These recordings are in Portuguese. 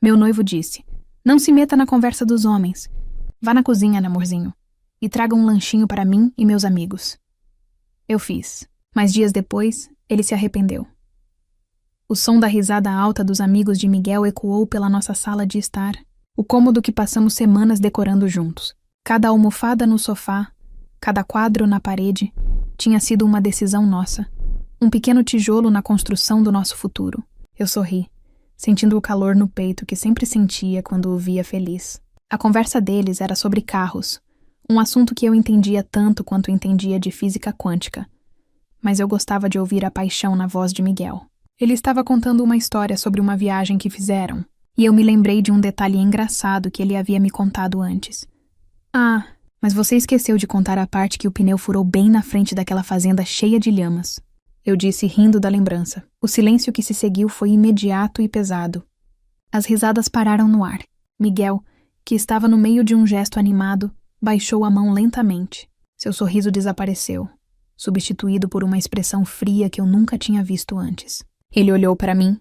Meu noivo disse: "Não se meta na conversa dos homens. Vá na cozinha, amorzinho, e traga um lanchinho para mim e meus amigos." Eu fiz, mas dias depois, ele se arrependeu. O som da risada alta dos amigos de Miguel ecoou pela nossa sala de estar, o cômodo que passamos semanas decorando juntos. Cada almofada no sofá, cada quadro na parede, tinha sido uma decisão nossa, um pequeno tijolo na construção do nosso futuro. Eu sorri, sentindo o calor no peito que sempre sentia quando o via feliz. A conversa deles era sobre carros, um assunto que eu entendia tanto quanto entendia de física quântica. Mas eu gostava de ouvir a paixão na voz de Miguel. Ele estava contando uma história sobre uma viagem que fizeram, e eu me lembrei de um detalhe engraçado que ele havia me contado antes. "Ah, mas você esqueceu de contar a parte que o pneu furou bem na frente daquela fazenda cheia de lhamas." Eu disse, rindo da lembrança. O silêncio que se seguiu foi imediato e pesado. As risadas pararam no ar. Miguel, que estava no meio de um gesto animado, baixou a mão lentamente. Seu sorriso desapareceu, substituído por uma expressão fria que eu nunca tinha visto antes. Ele olhou para mim,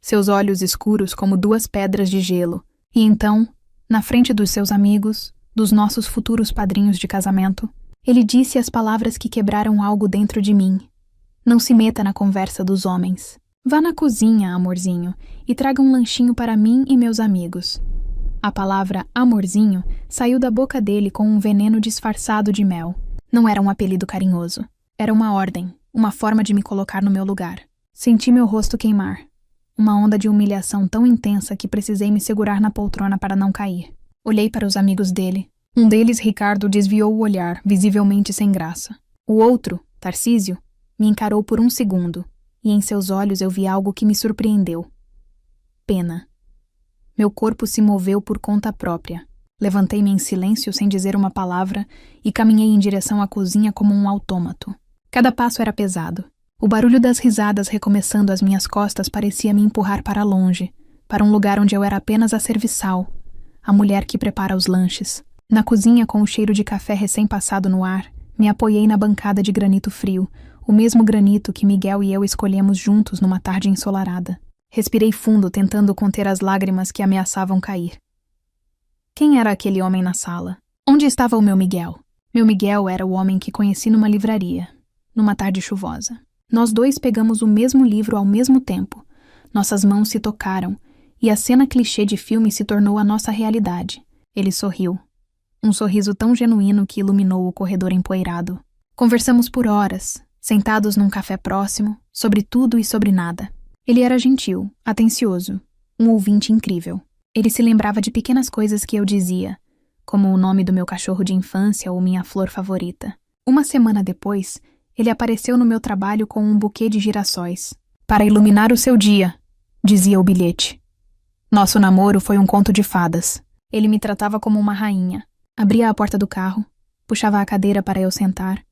seus olhos escuros como duas pedras de gelo, e então, na frente dos seus amigos, dos nossos futuros padrinhos de casamento, ele disse as palavras que quebraram algo dentro de mim. "Não se meta na conversa dos homens. Vá na cozinha, amorzinho, e traga um lanchinho para mim e meus amigos." A palavra amorzinho saiu da boca dele com um veneno disfarçado de mel. Não era um apelido carinhoso. Era uma ordem, uma forma de me colocar no meu lugar. Senti meu rosto queimar. Uma onda de humilhação tão intensa que precisei me segurar na poltrona para não cair. Olhei para os amigos dele. Um deles, Ricardo, desviou o olhar, visivelmente sem graça. O outro, Tarcísio, me encarou por um segundo, e em seus olhos eu vi algo que me surpreendeu. Pena. Meu corpo se moveu por conta própria. Levantei-me em silêncio sem dizer uma palavra e caminhei em direção à cozinha como um autômato. Cada passo era pesado. O barulho das risadas recomeçando às minhas costas parecia me empurrar para longe, para um lugar onde eu era apenas a serviçal, a mulher que prepara os lanches. Na cozinha, com o cheiro de café recém-passado no ar, me apoiei na bancada de granito frio, o mesmo granito que Miguel e eu escolhemos juntos numa tarde ensolarada. Respirei fundo, tentando conter as lágrimas que ameaçavam cair. Quem era aquele homem na sala? Onde estava o meu Miguel? Meu Miguel era o homem que conheci numa livraria, numa tarde chuvosa. Nós dois pegamos o mesmo livro ao mesmo tempo. Nossas mãos se tocaram, e a cena clichê de filme se tornou a nossa realidade. Ele sorriu. Um sorriso tão genuíno que iluminou o corredor empoeirado. Conversamos por horas, sentados num café próximo, sobre tudo e sobre nada. Ele era gentil, atencioso, um ouvinte incrível. Ele se lembrava de pequenas coisas que eu dizia, como o nome do meu cachorro de infância ou minha flor favorita. Uma semana depois, ele apareceu no meu trabalho com um buquê de girassóis. "Para iluminar o seu dia", dizia o bilhete. Nosso namoro foi um conto de fadas. Ele me tratava como uma rainha. Abria a porta do carro, puxava a cadeira para eu sentar,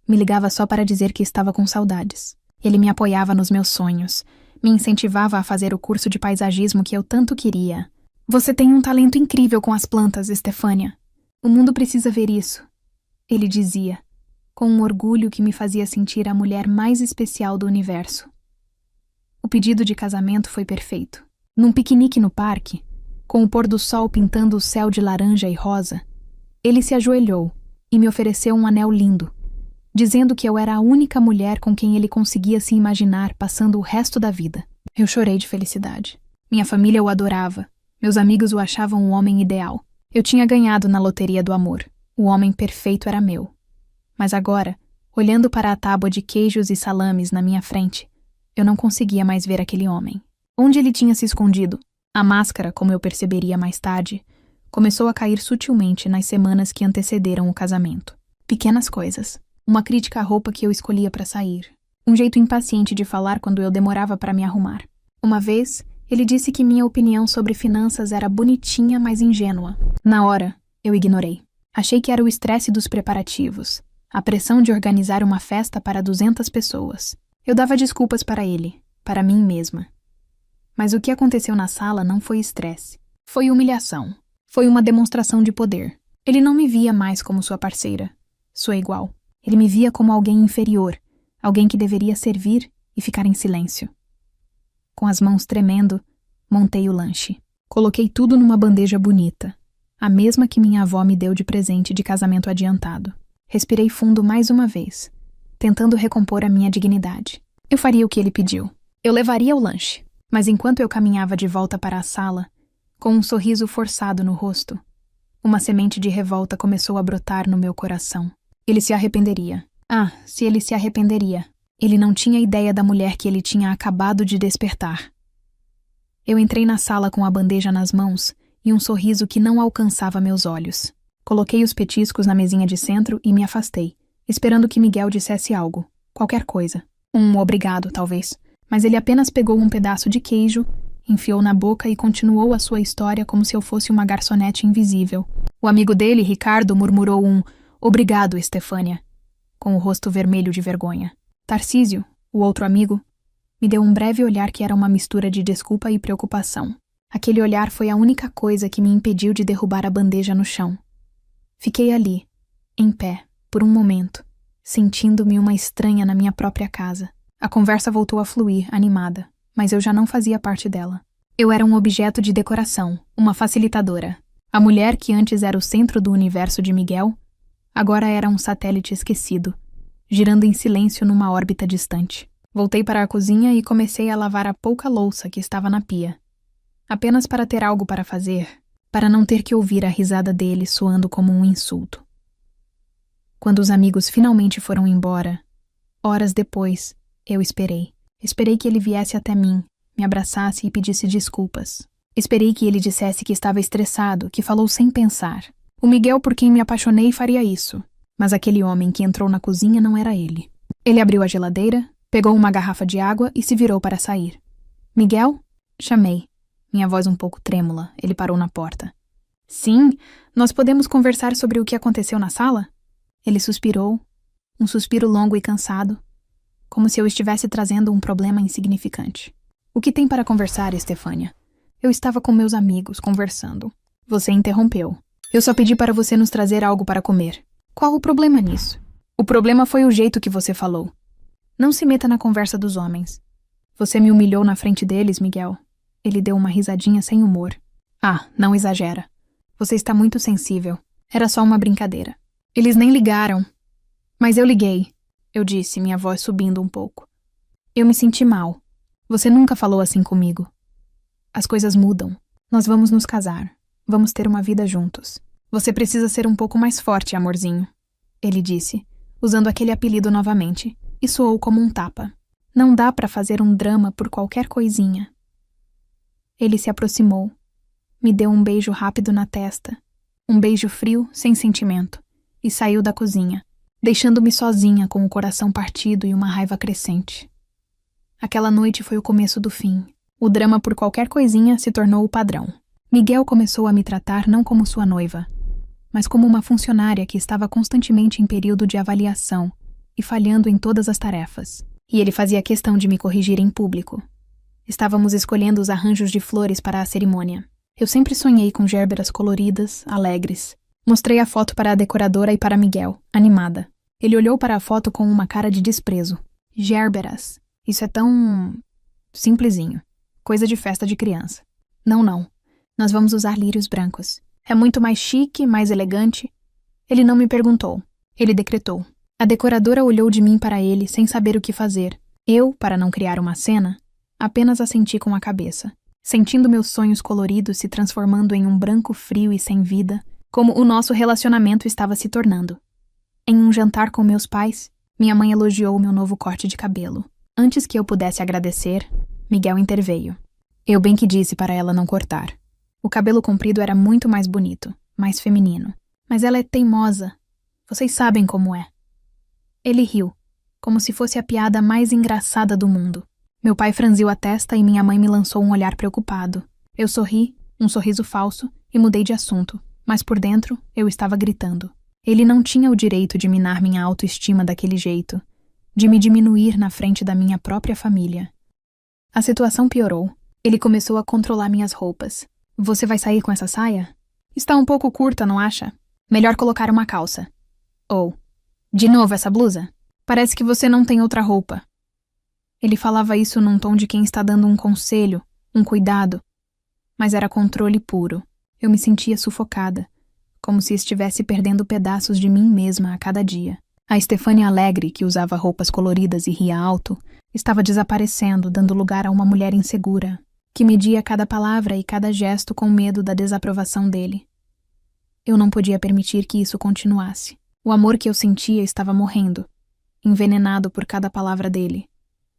me ligava só para dizer que estava com saudades. Ele me apoiava nos meus sonhos, me incentivava a fazer o curso de paisagismo que eu tanto queria. "Você tem um talento incrível com as plantas, Estefânia. O mundo precisa ver isso", ele dizia, com um orgulho que me fazia sentir a mulher mais especial do universo. O pedido de casamento foi perfeito. Num piquenique no parque, com o pôr do sol pintando o céu de laranja e rosa, ele se ajoelhou e me ofereceu um anel lindo, dizendo que eu era a única mulher com quem ele conseguia se imaginar passando o resto da vida. Eu chorei de felicidade. Minha família o adorava. Meus amigos o achavam o homem ideal. Eu tinha ganhado na loteria do amor. O homem perfeito era meu. Mas agora, olhando para a tábua de queijos e salames na minha frente, eu não conseguia mais ver aquele homem. Onde ele tinha se escondido? A máscara, como eu perceberia mais tarde, começou a cair sutilmente nas semanas que antecederam o casamento. Pequenas coisas. Uma crítica à roupa que eu escolhia para sair. Um jeito impaciente de falar quando eu demorava para me arrumar. Uma vez, ele disse que minha opinião sobre finanças era bonitinha, mas ingênua. Na hora, eu ignorei. Achei que era o estresse dos preparativos, a pressão de organizar uma festa para 200 pessoas. Eu dava desculpas para ele, para mim mesma. Mas o que aconteceu na sala não foi estresse. Foi humilhação. Foi uma demonstração de poder. Ele não me via mais como sua parceira, sua igual. Ele me via como alguém inferior, alguém que deveria servir e ficar em silêncio. Com as mãos tremendo, montei o lanche. Coloquei tudo numa bandeja bonita, a mesma que minha avó me deu de presente de casamento adiantado. Respirei fundo mais uma vez, tentando recompor a minha dignidade. Eu faria o que ele pediu. Eu levaria o lanche, mas enquanto eu caminhava de volta para a sala, com um sorriso forçado no rosto, uma semente de revolta começou a brotar no meu coração. Ele se arrependeria. Ah, se ele se arrependeria. Ele não tinha ideia da mulher que ele tinha acabado de despertar. Eu entrei na sala com a bandeja nas mãos e um sorriso que não alcançava meus olhos. Coloquei os petiscos na mesinha de centro e me afastei, esperando que Miguel dissesse algo, qualquer coisa. Um obrigado, talvez. Mas ele apenas pegou um pedaço de queijo, enfiou na boca e continuou a sua história como se eu fosse uma garçonete invisível. O amigo dele, Ricardo, murmurou um obrigado, Estefânia, com o rosto vermelho de vergonha. Tarcísio, o outro amigo, me deu um breve olhar que era uma mistura de desculpa e preocupação. Aquele olhar foi a única coisa que me impediu de derrubar a bandeja no chão. Fiquei ali, em pé, por um momento, sentindo-me uma estranha na minha própria casa. A conversa voltou a fluir, animada, mas eu já não fazia parte dela. Eu era um objeto de decoração, uma facilitadora. A mulher que antes era o centro do universo de Miguel, agora era um satélite esquecido, girando em silêncio numa órbita distante. Voltei para a cozinha e comecei a lavar a pouca louça que estava na pia. Apenas para ter algo para fazer, para não ter que ouvir a risada dele soando como um insulto. Quando os amigos finalmente foram embora, horas depois, eu esperei. Esperei que ele viesse até mim, me abraçasse e pedisse desculpas. Esperei que ele dissesse que estava estressado, que falou sem pensar. O Miguel por quem me apaixonei faria isso, mas aquele homem que entrou na cozinha não era ele. Ele abriu a geladeira, pegou uma garrafa de água e se virou para sair. Miguel? Chamei. Minha voz um pouco trêmula, ele parou na porta. Sim, nós podemos conversar sobre o que aconteceu na sala? Ele suspirou, um suspiro longo e cansado, como se eu estivesse trazendo um problema insignificante. O que tem para conversar, Estefânia? Eu estava com meus amigos, conversando. Você interrompeu. Eu só pedi para você nos trazer algo para comer. Qual o problema nisso? O problema foi o jeito que você falou. Não se meta na conversa dos homens. Você me humilhou na frente deles, Miguel. Ele deu uma risadinha sem humor. Ah, não exagera. Você está muito sensível. Era só uma brincadeira. Eles nem ligaram. Mas eu liguei, eu disse, minha voz subindo um pouco. Eu me senti mal. Você nunca falou assim comigo. As coisas mudam. Nós vamos nos casar. Vamos ter uma vida juntos. Você precisa ser um pouco mais forte, amorzinho. Ele disse, usando aquele apelido novamente, e soou como um tapa. Não dá para fazer um drama por qualquer coisinha. Ele se aproximou. Me deu um beijo rápido na testa. Um beijo frio, sem sentimento. E saiu da cozinha, deixando-me sozinha com o coração partido e uma raiva crescente. Aquela noite foi o começo do fim. O drama por qualquer coisinha se tornou o padrão. Miguel começou a me tratar não como sua noiva, mas como uma funcionária que estava constantemente em período de avaliação e falhando em todas as tarefas. E ele fazia questão de me corrigir em público. Estávamos escolhendo os arranjos de flores para a cerimônia. Eu sempre sonhei com gérberas coloridas, alegres. Mostrei a foto para a decoradora e para Miguel, animada. Ele olhou para a foto com uma cara de desprezo. Gérberas. Isso é tão... simplesinho. Coisa de festa de criança. Não. Nós vamos usar lírios brancos. É muito mais chique, mais elegante. Ele não me perguntou. Ele decretou. A decoradora olhou de mim para ele, sem saber o que fazer. Eu, para não criar uma cena, apenas assenti com a cabeça, sentindo meus sonhos coloridos se transformando em um branco frio e sem vida, como o nosso relacionamento estava se tornando. Em um jantar com meus pais, minha mãe elogiou meu novo corte de cabelo. Antes que eu pudesse agradecer, Miguel interveio. Eu bem que disse para ela não cortar. O cabelo comprido era muito mais bonito, mais feminino. Mas ela é teimosa. Vocês sabem como é. Ele riu, como se fosse a piada mais engraçada do mundo. Meu pai franziu a testa e minha mãe me lançou um olhar preocupado. Eu sorri, um sorriso falso, e mudei de assunto, mas por dentro eu estava gritando. Ele não tinha o direito de minar minha autoestima daquele jeito, de me diminuir na frente da minha própria família. A situação piorou. Ele começou a controlar minhas roupas. Você vai sair com essa saia? Está um pouco curta, não acha? Melhor colocar uma calça. Ou, de novo essa blusa? Parece que você não tem outra roupa. Ele falava isso num tom de quem está dando um conselho, um cuidado. mas era controle puro. Eu me sentia sufocada, como se estivesse perdendo pedaços de mim mesma a cada dia. A Estefânia alegre, que usava roupas coloridas e ria alto, estava desaparecendo, dando lugar a uma mulher insegura, que media cada palavra e cada gesto com medo da desaprovação dele. Eu não podia permitir que isso continuasse. O amor que eu sentia estava morrendo, envenenado por cada palavra dele,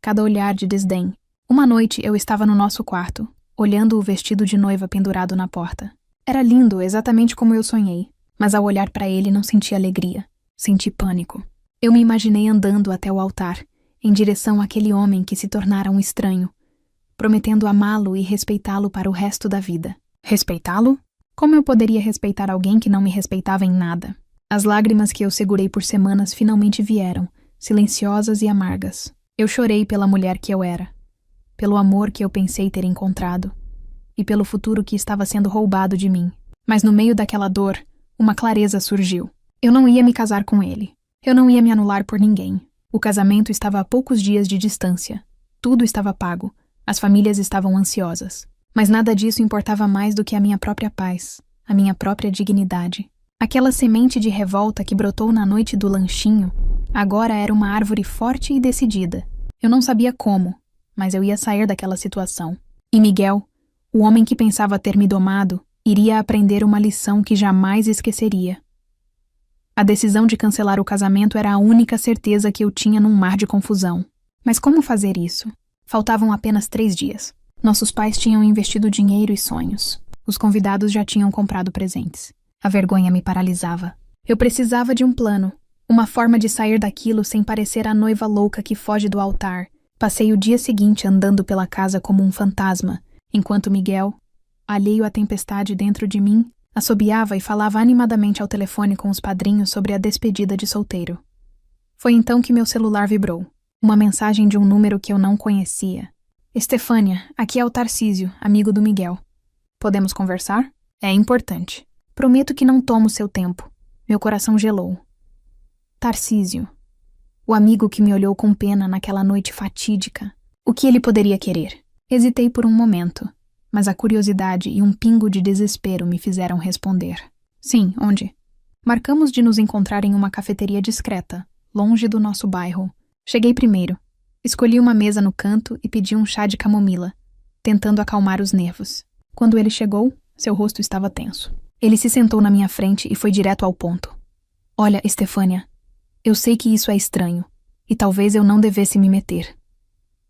cada olhar de desdém. Uma noite eu estava no nosso quarto, olhando o vestido de noiva pendurado na porta. Era lindo, exatamente como eu sonhei, mas ao olhar para ele não senti alegria, senti pânico. Eu me imaginei andando até o altar, em direção àquele homem que se tornara um estranho, prometendo amá-lo e respeitá-lo para o resto da vida. Respeitá-lo? Como eu poderia respeitar alguém que não me respeitava em nada? As lágrimas que eu segurei por semanas finalmente vieram, silenciosas e amargas. Eu chorei pela mulher que eu era, pelo amor que eu pensei ter encontrado, e pelo futuro que estava sendo roubado de mim. Mas no meio daquela dor, uma clareza surgiu. Eu não ia me casar com ele. Eu não ia me anular por ninguém. O casamento estava a poucos dias de distância. Tudo estava pago. As famílias estavam ansiosas. Mas nada disso importava mais do que a minha própria paz, a minha própria dignidade. Aquela semente de revolta que brotou na noite do lanchinho, agora era uma árvore forte e decidida. Eu não sabia como, mas eu ia sair daquela situação. E Miguel, o homem que pensava ter me domado, iria aprender uma lição que jamais esqueceria. A decisão de cancelar o casamento era a única certeza que eu tinha num mar de confusão. Mas como fazer isso? Faltavam apenas 3 dias. Nossos pais tinham investido dinheiro e sonhos. Os convidados já tinham comprado presentes. A vergonha me paralisava. Eu precisava de um plano, uma forma de sair daquilo sem parecer a noiva louca que foge do altar. Passei o dia seguinte andando pela casa como um fantasma, enquanto Miguel, alheio à tempestade dentro de mim, assobiava e falava animadamente ao telefone com os padrinhos sobre a despedida de solteiro. Foi então que meu celular vibrou. Uma mensagem de um número que eu não conhecia. Estefânia, aqui é o Tarcísio, amigo do Miguel. Podemos conversar? É importante. Prometo que não tomo seu tempo. Meu coração gelou. Tarcísio. O amigo que me olhou com pena naquela noite fatídica. O que ele poderia querer? Hesitei por um momento, mas a curiosidade e um pingo de desespero me fizeram responder. Sim, onde? Marcamos de nos encontrar em uma cafeteria discreta, longe do nosso bairro. Cheguei primeiro. Escolhi uma mesa no canto e pedi um chá de camomila, tentando acalmar os nervos. Quando ele chegou, seu rosto estava tenso. Ele se sentou na minha frente e foi direto ao ponto. Olha, Estefânia, eu sei que isso é estranho, e talvez eu não devesse me meter.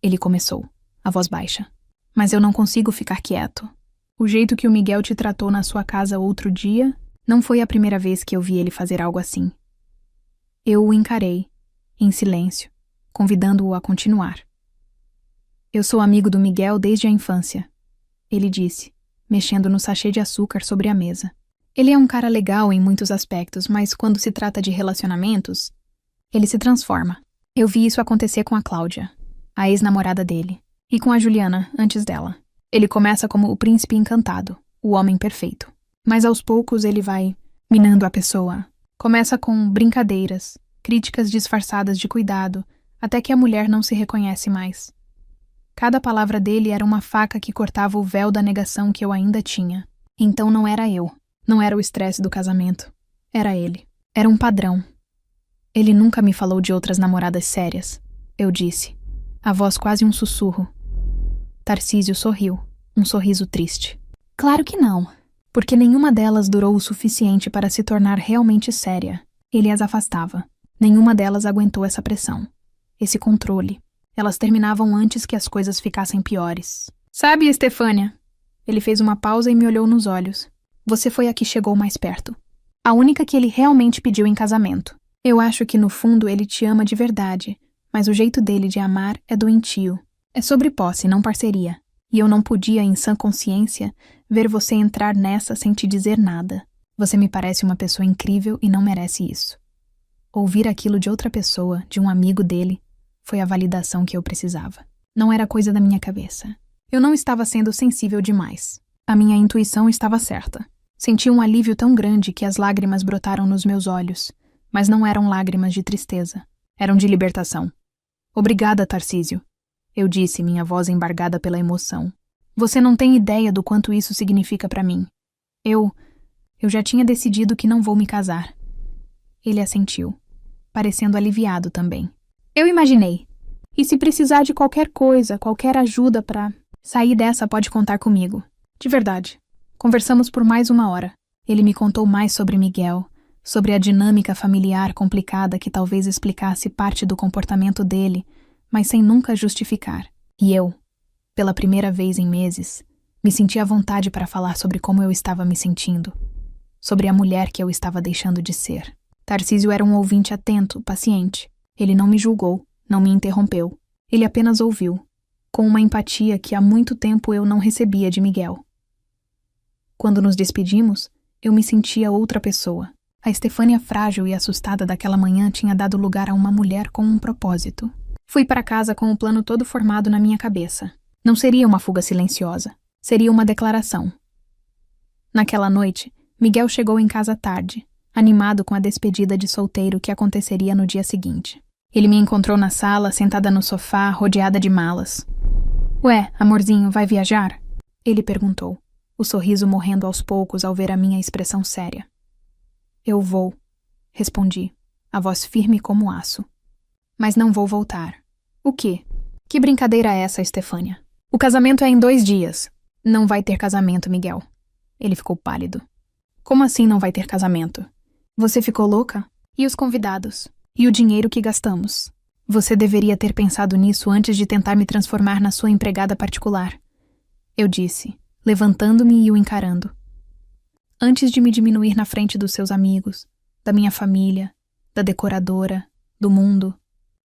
Ele começou, a voz baixa. Mas eu não consigo ficar quieto. O jeito que o Miguel te tratou na sua casa outro dia não foi a primeira vez que eu vi ele fazer algo assim. Eu o encarei, em silêncio, convidando-o a continuar. Eu sou amigo do Miguel desde a infância, ele disse, mexendo no sachê de açúcar sobre a mesa. Ele é um cara legal em muitos aspectos, mas quando se trata de relacionamentos, ele se transforma. Eu vi isso acontecer com a Cláudia, a ex-namorada dele, e com a Juliana, antes dela. Ele começa como o príncipe encantado, o homem perfeito. Mas aos poucos ele vai minando a pessoa. Começa com brincadeiras, críticas disfarçadas de cuidado, até que a mulher não se reconhece mais. Cada palavra dele era uma faca que cortava o véu da negação que eu ainda tinha. Então não era eu, não era o estresse do casamento. Era ele. Era um padrão. Ele nunca me falou de outras namoradas sérias, eu disse, a voz quase um sussurro. Tarcísio sorriu, um sorriso triste. Claro que não, porque nenhuma delas durou o suficiente para se tornar realmente séria. Ele as afastava. Nenhuma delas aguentou essa pressão, esse controle. Elas terminavam antes que as coisas ficassem piores. Sabe, Estefânia? Ele fez uma pausa e me olhou nos olhos. Você foi a que chegou mais perto. A única que ele realmente pediu em casamento. Eu acho que no fundo ele te ama de verdade, mas o jeito dele de amar é doentio. É sobre posse, não parceria. E eu não podia, em sã consciência, ver você entrar nessa sem te dizer nada. Você me parece uma pessoa incrível e não merece isso. Ouvir aquilo de outra pessoa, de um amigo dele, foi a validação que eu precisava. Não era coisa da minha cabeça. Eu não estava sendo sensível demais. A minha intuição estava certa. Senti um alívio tão grande que as lágrimas brotaram nos meus olhos, mas não eram lágrimas de tristeza. Eram de libertação. Obrigada, Tarcísio. Eu disse, minha voz embargada pela emoção. Você não tem ideia do quanto isso significa para mim. Eu já tinha decidido que não vou me casar. Ele assentiu, parecendo aliviado também. Eu imaginei. E se precisar de qualquer coisa, qualquer ajuda para sair dessa, pode contar comigo. De verdade. Conversamos por mais 1 hora. Ele me contou mais sobre Miguel, sobre a dinâmica familiar complicada que talvez explicasse parte do comportamento dele, mas sem nunca justificar. E eu, pela primeira vez em meses, me senti à vontade para falar sobre como eu estava me sentindo, sobre a mulher que eu estava deixando de ser. Tarcísio era um ouvinte atento, paciente. Ele não me julgou, não me interrompeu. Ele apenas ouviu, com uma empatia que há muito tempo eu não recebia de Miguel. Quando nos despedimos, eu me sentia outra pessoa. A Estefânia frágil e assustada daquela manhã tinha dado lugar a uma mulher com um propósito. Fui para casa com o plano todo formado na minha cabeça. Não seria uma fuga silenciosa. Seria uma declaração. Naquela noite, Miguel chegou em casa tarde, animado com a despedida de solteiro que aconteceria no dia seguinte. Ele me encontrou na sala, sentada no sofá, rodeada de malas. Ué, amorzinho, vai viajar? Ele perguntou, o sorriso morrendo aos poucos ao ver a minha expressão séria. Eu vou, respondi, a voz firme como aço. Mas não vou voltar. O quê? Que brincadeira é essa, Estefânia? O casamento é em 2 dias. Não vai ter casamento, Miguel. Ele ficou pálido. Como assim não vai ter casamento? Você ficou louca? E os convidados? E o dinheiro que gastamos? Você deveria ter pensado nisso antes de tentar me transformar na sua empregada particular. Eu disse, levantando-me e o encarando. Antes de me diminuir na frente dos seus amigos, da minha família, da decoradora, do mundo.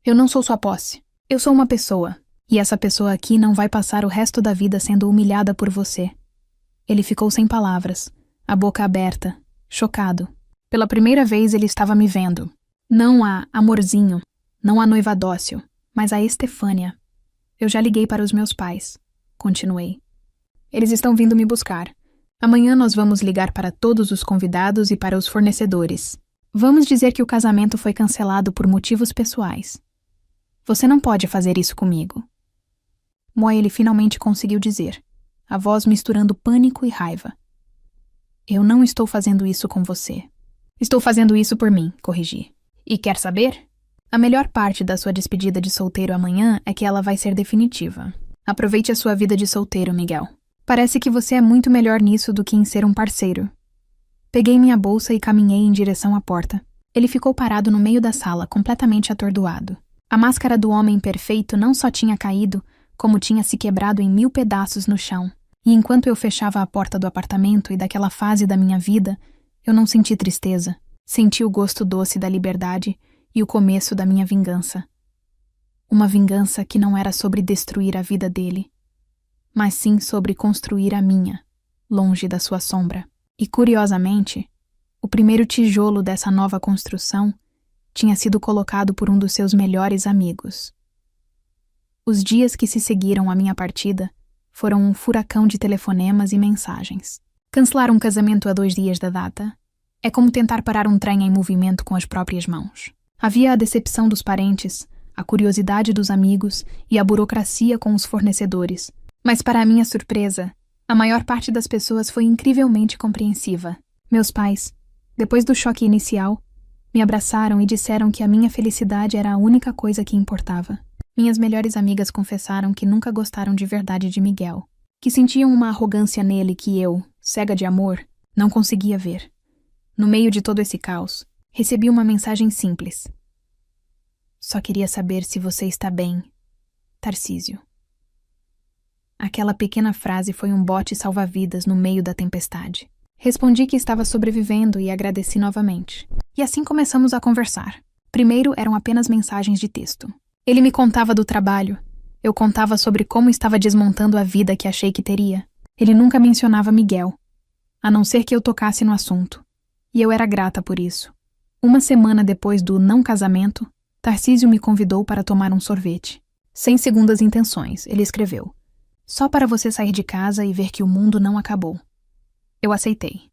Eu não sou sua posse. Eu sou uma pessoa. E essa pessoa aqui não vai passar o resto da vida sendo humilhada por você. Ele ficou sem palavras, a boca aberta, chocado. Pela primeira vez ele estava me vendo. Não a amorzinho, não a noiva dócil, mas a Estefânia. Eu já liguei para os meus pais. Continuei. Eles estão vindo me buscar. Amanhã nós vamos ligar para todos os convidados e para os fornecedores. Vamos dizer que o casamento foi cancelado por motivos pessoais. Você não pode fazer isso comigo. Ele finalmente conseguiu dizer, a voz misturando pânico e raiva. Eu não estou fazendo isso com você. Estou fazendo isso por mim, corrigi. E quer saber? A melhor parte da sua despedida de solteiro amanhã é que ela vai ser definitiva. Aproveite a sua vida de solteiro, Miguel. Parece que você é muito melhor nisso do que em ser um parceiro. Peguei minha bolsa e caminhei em direção à porta. Ele ficou parado no meio da sala, completamente atordoado. A máscara do homem perfeito não só tinha caído, como tinha se quebrado em 1000 pedaços no chão. E enquanto eu fechava a porta do apartamento e daquela fase da minha vida, eu não senti tristeza. Senti o gosto doce da liberdade e o começo da minha vingança. Uma vingança que não era sobre destruir a vida dele, mas sim sobre construir a minha, longe da sua sombra. E, curiosamente, o primeiro tijolo dessa nova construção tinha sido colocado por um dos seus melhores amigos. Os dias que se seguiram à minha partida foram um furacão de telefonemas e mensagens. Cancelar um casamento a 2 dias da data é como tentar parar um trem em movimento com as próprias mãos. Havia a decepção dos parentes, a curiosidade dos amigos e a burocracia com os fornecedores. Mas, para a minha surpresa, a maior parte das pessoas foi incrivelmente compreensiva. Meus pais, depois do choque inicial, me abraçaram e disseram que a minha felicidade era a única coisa que importava. Minhas melhores amigas confessaram que nunca gostaram de verdade de Miguel, que sentiam uma arrogância nele que eu, cega de amor, não conseguia ver. No meio de todo esse caos, recebi uma mensagem simples. Só queria saber se você está bem, Tarcísio. Aquela pequena frase foi um bote salva-vidas no meio da tempestade. Respondi que estava sobrevivendo e agradeci novamente. E assim começamos a conversar. Primeiro eram apenas mensagens de texto. Ele me contava do trabalho. Eu contava sobre como estava desmontando a vida que achei que teria. Ele nunca mencionava Miguel, a não ser que eu tocasse no assunto. E eu era grata por isso. 1 semana depois do não casamento, Tarcísio me convidou para tomar um sorvete. Sem segundas intenções, ele escreveu: só para você sair de casa e ver que o mundo não acabou. Eu aceitei.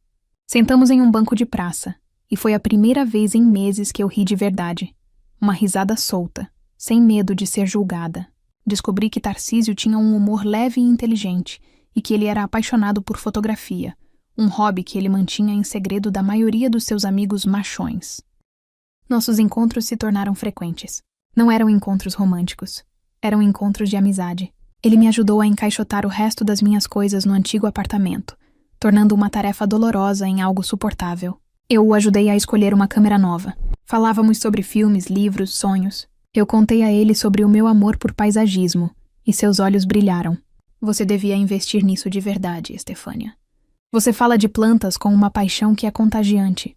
Sentamos em um banco de praça, e foi a primeira vez em meses que eu ri de verdade. Uma risada solta, sem medo de ser julgada. Descobri que Tarcísio tinha um humor leve e inteligente, e que ele era apaixonado por fotografia, um hobby que ele mantinha em segredo da maioria dos seus amigos machões. Nossos encontros se tornaram frequentes. Não eram encontros românticos, eram encontros de amizade. Ele me ajudou a encaixotar o resto das minhas coisas no antigo apartamento, tornando uma tarefa dolorosa em algo suportável. Eu o ajudei a escolher uma câmera nova. Falávamos sobre filmes, livros, sonhos. Eu contei a ele sobre o meu amor por paisagismo, e seus olhos brilharam. Você devia investir nisso de verdade, Estefânia. Você fala de plantas com uma paixão que é contagiante.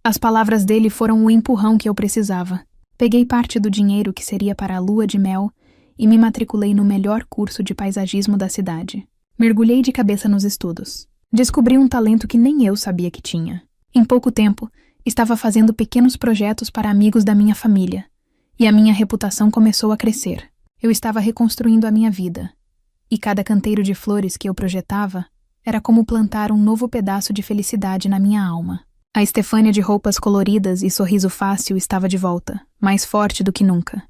As palavras dele foram o empurrão que eu precisava. Peguei parte do dinheiro que seria para a lua de mel e me matriculei no melhor curso de paisagismo da cidade. Mergulhei de cabeça nos estudos. Descobri um talento que nem eu sabia que tinha. Em pouco tempo, estava fazendo pequenos projetos para amigos da minha família, e a minha reputação começou a crescer. Eu estava reconstruindo a minha vida, e cada canteiro de flores que eu projetava era como plantar um novo pedaço de felicidade na minha alma. A Estefânia de roupas coloridas e sorriso fácil estava de volta, mais forte do que nunca.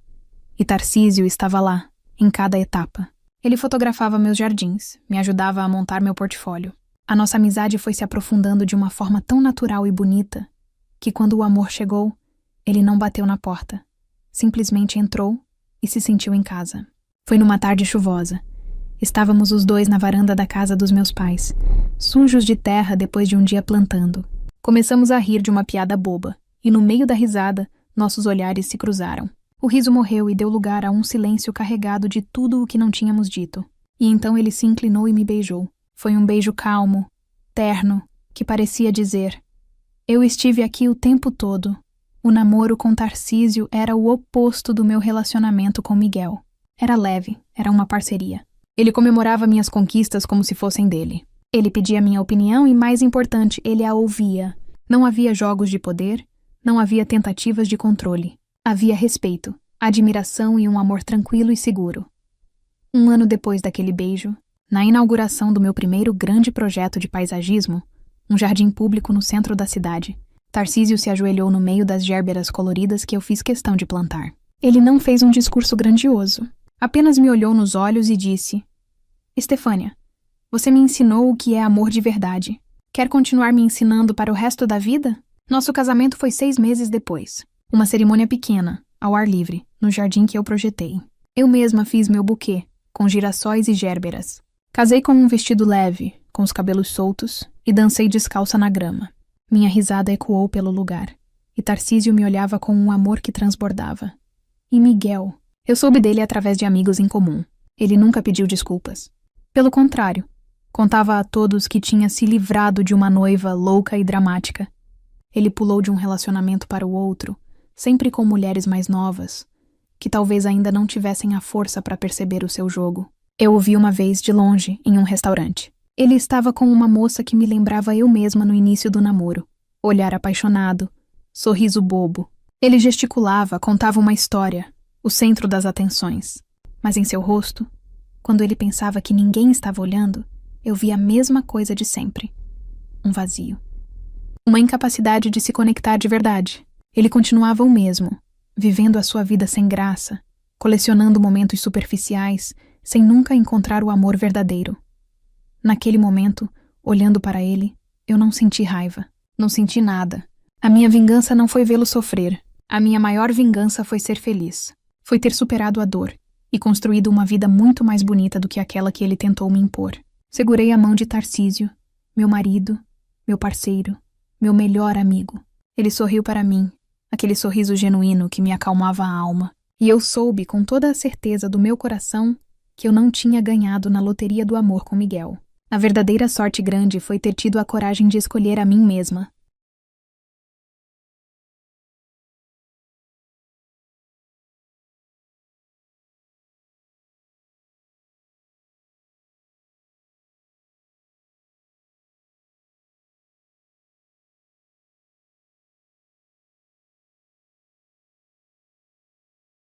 E Tarcísio estava lá, em cada etapa. Ele fotografava meus jardins, me ajudava a montar meu portfólio. A nossa amizade foi se aprofundando de uma forma tão natural e bonita que, quando o amor chegou, ele não bateu na porta. Simplesmente entrou e se sentiu em casa. Foi numa tarde chuvosa. Estávamos os dois na varanda da casa dos meus pais, sujos de terra depois de um dia plantando. Começamos a rir de uma piada boba, e no meio da risada, nossos olhares se cruzaram. O riso morreu e deu lugar a um silêncio carregado de tudo o que não tínhamos dito. E então ele se inclinou e me beijou. Foi um beijo calmo, terno, que parecia dizer: eu estive aqui o tempo todo. O namoro com Tarcísio era o oposto do meu relacionamento com Miguel. Era leve, era uma parceria. Ele comemorava minhas conquistas como se fossem dele. Ele pedia minha opinião e, mais importante, ele a ouvia. Não havia jogos de poder, não havia tentativas de controle. Havia respeito, admiração e um amor tranquilo e seguro. Um ano depois daquele beijo, na inauguração do meu primeiro grande projeto de paisagismo, um jardim público no centro da cidade, Tarcísio se ajoelhou no meio das gérberas coloridas que eu fiz questão de plantar. Ele não fez um discurso grandioso. Apenas me olhou nos olhos e disse: Estefânia, você me ensinou o que é amor de verdade. Quer continuar me ensinando para o resto da vida? Nosso casamento foi 6 meses depois. Uma cerimônia pequena, ao ar livre, no jardim que eu projetei. Eu mesma fiz meu buquê, com girassóis e gérberas. Casei com um vestido leve, com os cabelos soltos, e dancei descalça na grama. Minha risada ecoou pelo lugar, e Tarcísio me olhava com um amor que transbordava. E Miguel? Eu soube dele através de amigos em comum. Ele nunca pediu desculpas. Pelo contrário, contava a todos que tinha se livrado de uma noiva louca e dramática. Ele pulou de um relacionamento para o outro, sempre com mulheres mais novas, que talvez ainda não tivessem a força para perceber o seu jogo. Eu o vi uma vez de longe, em um restaurante. Ele estava com uma moça que me lembrava eu mesma no início do namoro. Olhar apaixonado, sorriso bobo. Ele gesticulava, contava uma história, o centro das atenções. Mas em seu rosto, quando ele pensava que ninguém estava olhando, eu via a mesma coisa de sempre. Um vazio. Uma incapacidade de se conectar de verdade. Ele continuava o mesmo, vivendo a sua vida sem graça, colecionando momentos superficiais, sem nunca encontrar o amor verdadeiro. Naquele momento, olhando para ele, eu não senti raiva. Não senti nada. A minha vingança não foi vê-lo sofrer. A minha maior vingança foi ser feliz. Foi ter superado a dor e construído uma vida muito mais bonita do que aquela que ele tentou me impor. Segurei a mão de Tarcísio, meu marido, meu parceiro, meu melhor amigo. Ele sorriu para mim, aquele sorriso genuíno que me acalmava a alma. E eu soube com toda a certeza do meu coração que eu não tinha ganhado na loteria do amor com Miguel. A verdadeira sorte grande foi ter tido a coragem de escolher a mim mesma.